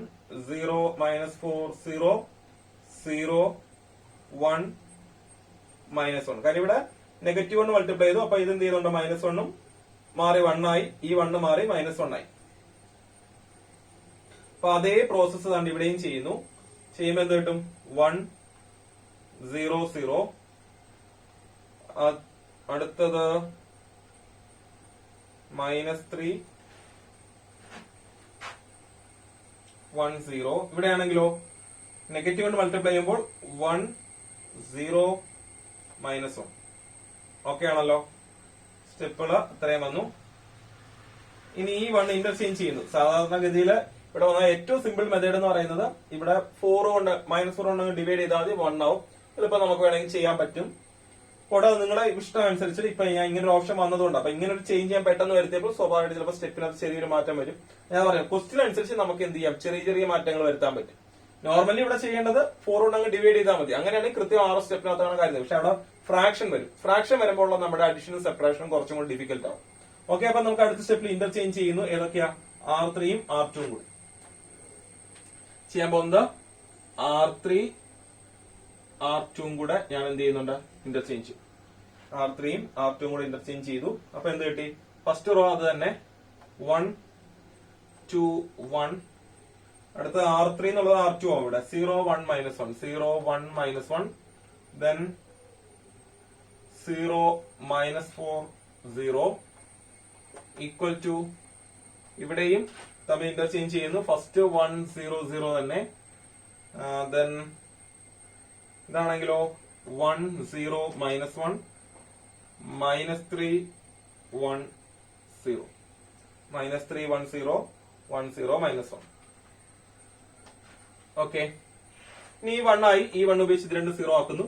0 -4 0 0 1 -1. കാര്യം ഇവിടെ നെഗറ്റീവ് കൊണ്ട് മൾട്ടിപ്ലൈ ചെയ്തു. അപ്പൊ ഇത് എന്ത് ചെയ്യുന്നുണ്ട്? -1 മാറി 1 ആയി, ഈ 1 മാറി -1 ആയി. അപ്പൊ അതേ പ്രോസസ് തന്നെ ഇവിടെയും ചെയ്യുന്നു. ചെയ്യുമ്പോൾ എന്ത് കിട്ടും? 1 0 0. അടുത്തത് -3 1 0. ഇവിടെ ആണെങ്കിലോ നെഗറ്റീവ് കൊണ്ട് മൾട്ടിപ്ലൈ ചെയ്യുമ്പോൾ 1 0 -1. ഓക്കെ ആണല്ലോ. സ്റ്റെപ്പുകള് ഇത്രയും വന്നു. ഇനി ഈ 1 ഇന്റർചേഞ്ച് ചെയ്യുന്നു. സാധാരണഗതിയിൽ ഇവിടെ വന്ന ഏറ്റവും സിമ്പിൾ മെത്തേഡ് എന്ന് പറയുന്നത് ഇവിടെ 4 കൊണ്ട് -4 കൊണ്ട് ഡിവൈഡ് ചെയ്താൽ മതി, 1 ആവും. ഇതിപ്പോ നമുക്ക് വേണമെങ്കിൽ ചെയ്യാൻ പറ്റും. കൂടാതെ നിങ്ങളെ ഇഷ്ടം അനുസരിച്ച് ഇപ്പൊ ഞാൻ ഇങ്ങനെ ഒരു ഓപ്ഷൻ വന്നതുകൊണ്ട്, അപ്പൊ ഇങ്ങനെ ഒരു ചേഞ്ച് ചെയ്യാൻ പെട്ടെന്ന് വരുത്തിയപ്പോൾ സ്വാഭാവികമായിട്ട് ചിലപ്പോൾ സ്റ്റെപ്പിനകത്ത് ചെറിയൊരു മാറ്റം വരും. ഞാൻ പറയാം, ക്വസ്റ്റ്യൻ അനുസരിച്ച് നമുക്ക് എന്ത് ചെയ്യാം? ചെറിയ ചെറിയ മാറ്റങ്ങൾ വരുത്താൻ പറ്റും. നോർമലി ഇവിടെ ചെയ്യേണ്ടത് 4 കൊണ്ട് അങ്ങ് ഡിവൈഡ് ചെയ്താൽ മതി. അങ്ങനെയാണെങ്കിൽ കൃത്യം 6 സ്റ്റെപ്പിനകത്താണ് കാര്യം. പക്ഷെ അവിടെ ഫ്രാക്ഷൻ വരും. ഫ്രാക്ഷൻ വരുമ്പോൾ നമ്മുടെ അഡീഷനും സെപ്പറേഷനും കുറച്ചും കൂടി ഡിഫിക്കൽട്ട് ആവും. ഓക്കെ, അപ്പൊ നമുക്ക് അടുത്ത സ്റ്റെപ്പിൽ ഇന്റർചേഞ്ച് ചെയ്യുന്നു. ഏതൊക്കെയാ? R3 ഉം R2 ഉം കൂടി ചെയ്യാൻ പോകുന്നത്. R3 R2 ഉം കൂടെ ഞാൻ എന്ത് ചെയ്യുന്നുണ്ട്? ഇന്റർചേഞ്ച്. R3 ഉം R2 ഉം കൂടെ ഇന്റർചേഞ്ച് ചെയ്തു. അപ്പൊ എന്ത് കിട്ടി? ഫസ്റ്റ് റോ അത് തന്നെ 1 2 1. അടുത്ത R3 എന്നുള്ളത് R2 ആവും. ഇവിടെ 0 1 -1 0 1 -1. then 0 -4 0 ഈക്വൽ ടു, ഇവിടെയും തമ്മിൽ ഇന്റർചേഞ്ച് ചെയ്യുന്നു. ഫസ്റ്റ് 1 0 0 തന്നെ. then ഇതാണെങ്കിലോ 1 0 -1 -3 1 0 -3 1 0 1 0 -1. ഓക്കെ, ഇനി ഈ 1 ആയി. ഈ 1 ഉപയോഗിച്ച് ഇത് 2 0 ആക്കുന്നു.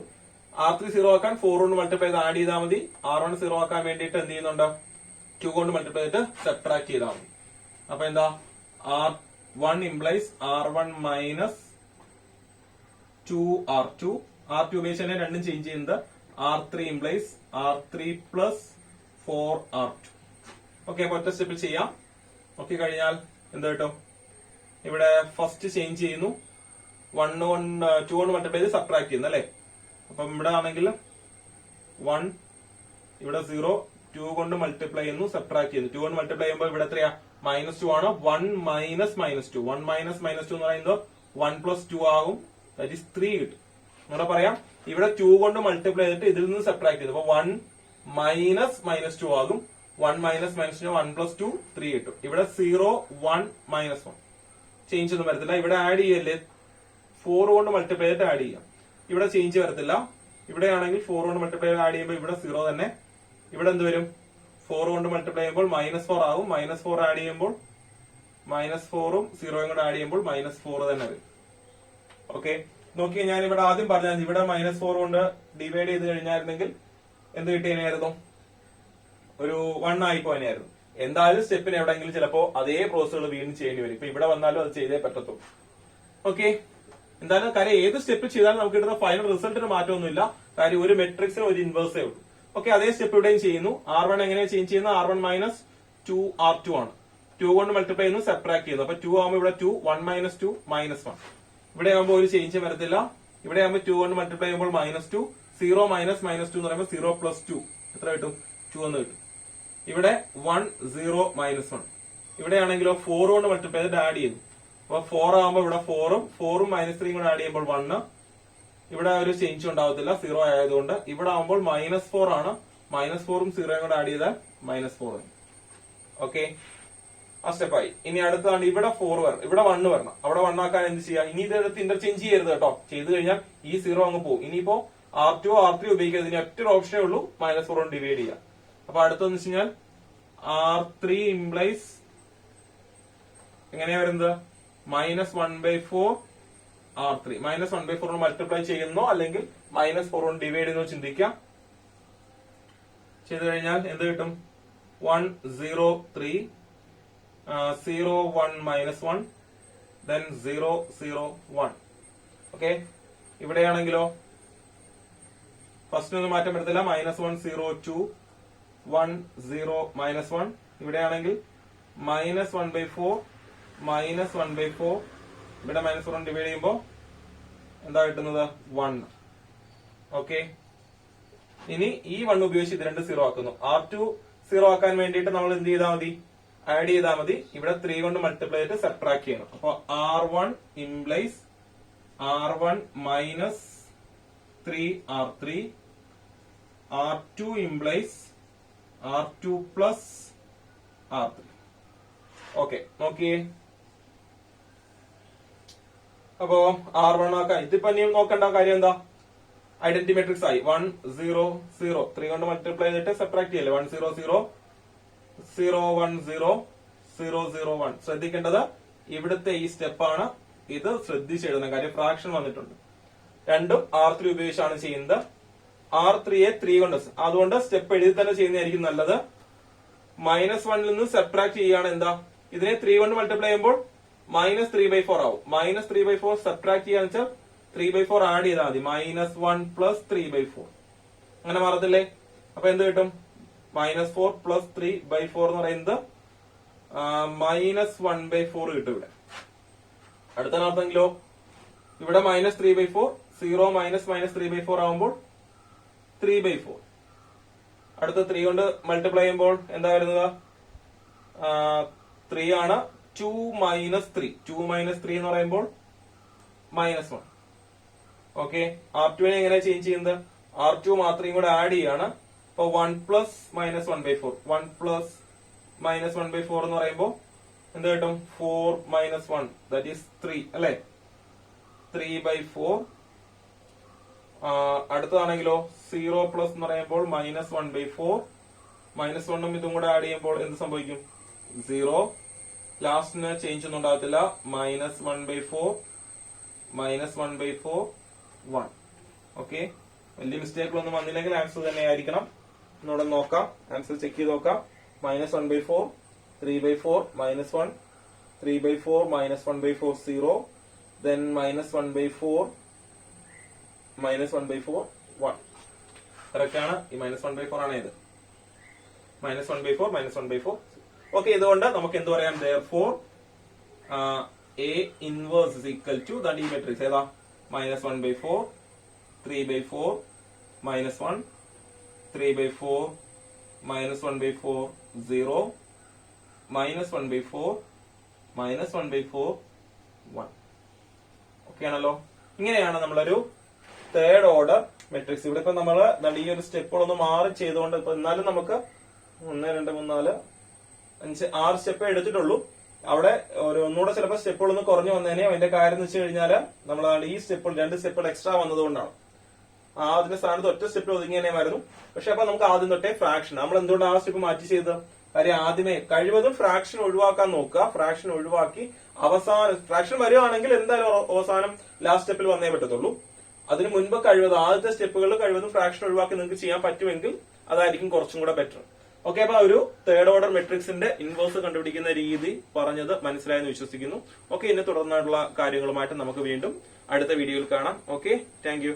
R3 0 ആക്കാൻ 4 കൊണ്ട് മൾട്ടിപ്ലൈ ചെയ്ത് ആഡ് ചെയ്താൽ മതി. R1 0 ആക്കാൻ വേണ്ടിയിട്ട് എന്ത് ചെയ്യുന്നുണ്ട്? 2 കൊണ്ട് മൾട്ടിപ്ലൈ ചെയ്തിട്ട് സബ്ട്രാക്ട് ചെയ്താൽ മതി. അപ്പൊ എന്താ? R1 implies R1 minus 2R2. R2 ഉപയോഗിച്ച് തന്നെ രണ്ടും ചേഞ്ച് ചെയ്യുന്നത്. R3 implies R3 plus 4R2. Okay, അപ്പൊ ഒറ്റ സ്റ്റെപ്പിൽ ചെയ്യാം. ഓക്കെ, കഴിഞ്ഞാൽ എന്ത് കിട്ടും? ഇവിടെ ഫസ്റ്റ് ചേഞ്ച് ചെയ്യുന്നു. 2 കൊണ്ട് മൾട്ടിപ്ലൈ ചെയ്ത് സബ്ട്രാക്ട് ചെയ്യുന്നു അല്ലെ. അപ്പം ഇവിടെ ആണെങ്കിൽ 1, ഇവിടെ 0, 2 കൊണ്ട് മൾട്ടിപ്ലൈ ചെയ്യുന്നു, സബ്ട്രാക്ട് ചെയ്യുന്നു. 2 കൊണ്ട് മൾട്ടിപ്ലൈ ചെയ്യുമ്പോൾ ഇവിടെ എത്രയാ? -2 ആണ്. 1 മൈനസ് -2. 1 മൈനസ് -2 എന്ന് പറയുന്നത് 1 പ്ലസ് 2 ആകും. ദാറ്റ് ഈസ് 3 കിട്ടും. അങ്ങനെ പറയാം, ഇവിടെ 2 കൊണ്ട് മൾട്ടിപ്ലൈ ചെയ്തിട്ട് ഇതിൽ നിന്ന് സബ്ട്രാക്ട് ചെയ്തു. അപ്പൊ 1 മൈനസ് -2 ആകും. 1 മൈനസ് -2 1 പ്ലസ് 2 3 കിട്ടും. ഇവിടെ 0 1 -1. ചേഞ്ച് ഒന്നും വരത്തില്ല. ഇവിടെ ആഡ് ചെയ്യല്ലേ, 4 കൊണ്ട് മൾട്ടിപ്ലൈ ചെയ്തിട്ട് ആഡ് ചെയ്യാം. ഇവിടെ ചേഞ്ച് വരത്തില്ല. ഇവിടെയാണെങ്കിൽ 4 കൊണ്ട് മൾട്ടിപ്ലൈ ആഡ് ചെയ്യുമ്പോൾ ഇവിടെ 0 തന്നെ. ഇവിടെ എന്ത് വരും? 4 കൊണ്ട് മൾട്ടിപ്ലൈ ചെയ്യുമ്പോൾ -4 ആകും. -4 ആഡ് ചെയ്യുമ്പോൾ -4ഉം 0യും കൂടെ ആഡ് ചെയ്യുമ്പോൾ -4 തന്നെ വരും. ഓക്കെ, നോക്കിയേ, ഞാൻ ഇവിടെ ആദ്യം പറഞ്ഞാൽ ഇവിടെ -4 കൊണ്ട് ഡിവൈഡ് ചെയ്ത് കഴിഞ്ഞായിരുന്നെങ്കിൽ എന്ത് കിട്ടിയതിനായിരുന്നു? ഒരു 1 ആയി പോയനായിരുന്നു. എന്തായാലും സ്റ്റെപ്പിന് എവിടെയെങ്കിലും ചിലപ്പോ അതേ പ്രോസസ്സുകൾ വീണ്ടും ചെയ്യേണ്ടി വരും. ഇപ്പൊ ഇവിടെ വന്നാലും അത് ചെയ്തേ പറ്റത്തുള്ളൂ. ഓക്കെ, എന്തായാലും കാര്യം ഏത് സ്റ്റെപ്പ് ചെയ്താലും നമുക്ക് കിട്ടുന്ന ഫൈനൽ റിസൾട്ടിന് മാറ്റമൊന്നുമില്ല. കാര്യം ഒരു മെട്രിക്സിന് ഒരു ഇൻവേഴ്സേ ഉള്ളൂ. ഓക്കെ, അതേ സ്റ്റെപ്പ് ഇവിടെയും ചെയ്യുന്നു. R1 എങ്ങനെയാണ് ചേഞ്ച് ചെയ്യുന്നത്? R1 മൈനസ് 2R2 ആണ്. 2 കൊണ്ട് മൾട്ടിപ്ലൈ ചെയ്യുന്നു, സെപ്പറേറ്റ് ചെയ്യുന്നു. അപ്പൊ 2 ആകുമ്പോൾ ഇവിടെ 2, 1 മൈനസ് 2 -1. ഇവിടെ ആകുമ്പോൾ ഒരു ചേഞ്ച് വരത്തില്ല. ഇവിടെ ആകുമ്പോൾ 2 കൊണ്ട് മൾട്ടിപ്ലൈ ചെയ്യുമ്പോൾ -2, 0 മൈനസ് -2 എന്ന് പറയുമ്പോൾ 0 പ്ലസ് 2 എത്ര കിട്ടും? 2 എന്ന് കിട്ടും. ഇവിടെ 1, 0, -1. ഇവിടെയാണെങ്കിലോ 4 കൊണ്ട് മൾട്ടിപ്ലൈ ചെയ്തിട്ട് ആഡ് ചെയ്യുന്നു. അപ്പൊ 4 ആകുമ്പോൾ ഇവിടെ 4ഉം -3 കൂടെ ആഡ് ചെയ്യുമ്പോൾ 1. ഇവിടെ ഒരു ചേഞ്ച് ഉണ്ടാവത്തില്ല 0 ആയതുകൊണ്ട്. ഇവിടെ ആകുമ്പോൾ -4 ആണ്. -4ഉം 0യും കൂടെ ആഡ് ചെയ്താൽ -4. ഓക്കെ, ആ സ്റ്റെപ്പായി. ഇനി അടുത്താണ് ഇവിടെ 4 വരണം, ഇവിടെ 1 വരണം. അവിടെ 1 ആക്കാൻ എന്ത് ചെയ്യാം? ഇനി ഇതെടുത്ത് ഇന്റർചേഞ്ച് ചെയ്യരുത് കേട്ടോ. ചെയ്ത് കഴിഞ്ഞാൽ ഈ 0 അങ്ങ് പോകും. ഇനിയിപ്പോ R2 R3 ഉപയോഗിക്കുക. ഇതിന് ഒറ്റ ഓപ്ഷനേ ഉള്ളൂ, -4 കൊണ്ട് ഡിവൈഡ് ചെയ്യാം. അപ്പൊ അടുത്തെന്ന് വെച്ച് കഴിഞ്ഞാൽ R3 ഇംപ്ലൈസ് എങ്ങനെയാ വരുന്നത്? -1/4 R3. -1/4 കൊണ്ട് മൾട്ടിപ്ലൈ ചെയ്യുന്നോ അല്ലെങ്കിൽ -4 കൊണ്ട് ഡിവൈഡ് ചെയ്യുന്നോ ചിന്തിക്കാം. ചെയ്തു കഴിഞ്ഞാൽ എന്ത് കിട്ടും? 1, 0, 3, 0, 1, -1, then 0, 0, 1. ഓക്കെ, ഇവിടെയാണെങ്കിലോ ഫസ്റ്റ് ഒന്നും മാറ്റം വരത്തില്ല. -1, 0, 2, 1, 0, -1. ഇവിടെയാണെങ്കിൽ -1/4, -1/4. ഇവിടെ -4 ഡിവൈഡ് ചെയ്യുമ്പോൾ എന്താ കിട്ടുന്നത്? 1. ഓക്കെ, ഇനി ഈ 1 ഉപയോഗിച്ച് ഇത് രണ്ട് 0 ആക്കുന്നു. R2 0 ആക്കാൻ വേണ്ടിയിട്ട് നമ്മൾ എന്ത് ചെയ്താൽ മതി? ആഡ് ചെയ്താൽ മതി. ഇവിടെ 3 കൊണ്ട് മൾട്ടിപ്ലൈ ചെയ്തിട്ട് സെപ്പറേറ്റ് ചെയ്യണം. അപ്പൊ R1 implies R1 minus 3R3. R2 implies R2 plus R3. Okay, നോക്കിയേ. അപ്പോ R1 ആക്കാൻ ഇതിപ്പോ ഇനിയും നോക്കേണ്ട കാര്യം എന്താ? ഐഡന്റിറ്റി മെട്രിക്സ് ആയി. 1, 0, 0. 3 കൊണ്ട് മൾട്ടിപ്ലൈ ചെയ്തിട്ട് സെപ്പറേറ്റ് ചെയ്യല്ലേ? 1, 0, 0, 0, 1, 0, 0, 0, 1. ശ്രദ്ധിക്കേണ്ടത് ഇവിടുത്തെ ഈ സ്റ്റെപ്പാണ്. ഇത് ശ്രദ്ധിച്ചെഴുതുന്ന കാര്യം ഫ്രാക്ഷൻ വന്നിട്ടുണ്ട്. രണ്ടും R3 ഉപയോഗിച്ചാണ് ചെയ്യുന്നത്. R3യെ 3 കൊണ്ട്, അതുകൊണ്ട് സ്റ്റെപ്പ് എഴുതി തന്നെ ചെയ്യുന്നതായിരിക്കും നല്ലത്. -1 നിന്ന് സെപ്പറേറ്റ് ചെയ്യുകയാണ് എന്താ? ഇതിനെ 3 കൊണ്ട് മൾട്ടിപ്ലൈ ചെയ്യുമ്പോൾ -3/4 ആവും. -3/4 സെപ്പറേറ്റ് ചെയ്യാന്ന് വെച്ചാൽ 3/4 ആഡ് ചെയ്താൽ മതി. -1 പ്ലസ് 3/4 അങ്ങനെ മാറത്തില്ലേ? അപ്പൊ എന്ത് കിട്ടും? -4 പ്ലസ് 3/4 എന്ന് പറയുന്നത് -1/4 കിട്ടും ഇവിടെ. അടുത്ത നടത്തെങ്കിലോ ഇവിടെ -3/4, 0 -3/4 ആവുമ്പോൾ 3/4. അടുത്ത 3 കൊണ്ട് മൾട്ടിപ്ലൈ ചെയ്യുമ്പോൾ എന്താ വരുന്നത്? 3 ആണ്. 2 - 3. 2 - 3 എന്ന് പറയുമ്പോൾ -1. ഓക്കെ, R2 എങ്ങനെ ചേഞ്ച് ചെയ്യുന്നത്? R2 മാത്രം കൂടെ ആഡ് ചെയ്യാണ്. അപ്പൊ 1 പ്ലസ് -1/4. 1 പ്ലസ് -1/4 എന്ന് പറയുമ്പോൾ എന്ത് കിട്ടും? 4 - 1 ദാറ്റ് ഈസ് 3 അല്ലെ? 3/4. അടുത്തതാണെങ്കിലോ 0 പ്ലസ് എന്ന് പറയുമ്പോൾ -1/4. -1ഉം ഇതും കൂടെ ആഡ് ചെയ്യുമ്പോൾ എന്ത് സംഭവിക്കും? 0. ലാസ്റ്റിന് ചേഞ്ച് ഒന്നും ഉണ്ടാകത്തില്ല. -1/4, -1/4, 1. ഓക്കെ, വലിയ മിസ്റ്റേക്കുകളൊന്നും വന്നില്ലെങ്കിൽ ആൻസർ തന്നെ ആയിരിക്കണം. ഒന്നുകൂടെ നോക്കാം, ആൻസർ ചെക്ക് ചെയ്ത് നോക്കാം. -1/4, 3/4, -1, 3/4, -1/4, 0, then -1/4, -1/4, 1. കറക്റ്റ് ആണ്. ഈ -1/4 ആണ് ഇത്. -1/4, -1/4. ഓക്കെ, ഇതുകൊണ്ട് നമുക്ക് എന്ത് പറയാം? therefore A inverse is equal to the D matrix ഏതാ? -1/4, 3/4, -1, 3/4, -1/4, 0, -1/4, -1/4, 1. ഓക്കെ ആണല്ലോ. ഇങ്ങനെയാണ് നമ്മളൊരു തേർഡ് ഓർഡർ മെട്രിക്സ്. ഇവിടെ ഇപ്പൊ നമ്മള് ഈ ഒരു സ്റ്റെപ്പുകളൊന്ന് മാറി ചെയ്തുകൊണ്ട് ഇപ്പൊ എന്നാലും നമുക്ക് 1, 2, 3, 4, 5, 6 സ്റ്റെപ്പ് എടുത്തിട്ടുള്ളൂ. അവിടെ ഒന്നുകൂടെ ചിലപ്പോൾ സ്റ്റെപ്പുകളൊന്ന് കുറഞ്ഞു വന്നതിനെ അതിന്റെ കാര്യം എന്ന് വെച്ച് കഴിഞ്ഞാൽ നമ്മൾ ഈ സ്റ്റെപ്പുകൾ 2 സ്റ്റെപ്പുകൾ എക്സ്ട്രാ വന്നതുകൊണ്ടാണ്. അതിന്റെ സ്ഥാനത്ത് ഒറ്റ സ്റ്റെപ്പ് ഒതുങ്ങിയതിനെയായിരുന്നു. പക്ഷെ അപ്പൊ നമുക്ക് ആദ്യം തൊട്ടേ ഫ്രാക്ഷൻ നമ്മൾ എന്തുകൊണ്ട് ആ സ്റ്റെപ്പ് മാറ്റി ചെയ്തത്? കാര്യം ആദ്യമേ കഴിവതും ഫ്രാക്ഷൻ ഒഴിവാക്കാൻ നോക്കുക. ഫ്രാക്ഷൻ ഒഴിവാക്കി അവസാനം ഫ്രാക്ഷൻ വരുവാണെങ്കിൽ എന്തായാലും അവസാനം ലാസ്റ്റ് സ്റ്റെപ്പിൽ വന്നേ പറ്റത്തുള്ളൂ. അതിന് മുൻപ് കഴിവതും ആദ്യത്തെ സ്റ്റെപ്പുകളിൽ കഴിവതും ഫ്രാക്ഷൻ ഒഴിവാക്കി നിങ്ങൾക്ക് ചെയ്യാൻ പറ്റുമെങ്കിൽ അതായിരിക്കും കുറച്ചും കൂടെ ബെറ്റർ. ഓക്കെ, അപ്പൊ ഒരു തേർഡ് ഓർഡർ മെട്രിക്സിന്റെ ഇൻവേഴ്സ് കണ്ടുപിടിക്കുന്ന രീതി പറഞ്ഞത് മനസ്സിലായെന്ന് വിശ്വസിക്കുന്നു. ഓക്കെ, ഇനി തുടർന്നുള്ള കാര്യങ്ങളുമായിട്ട് നമുക്ക് വീണ്ടും അടുത്ത വീഡിയോയിൽ കാണാം. Okay, thank you.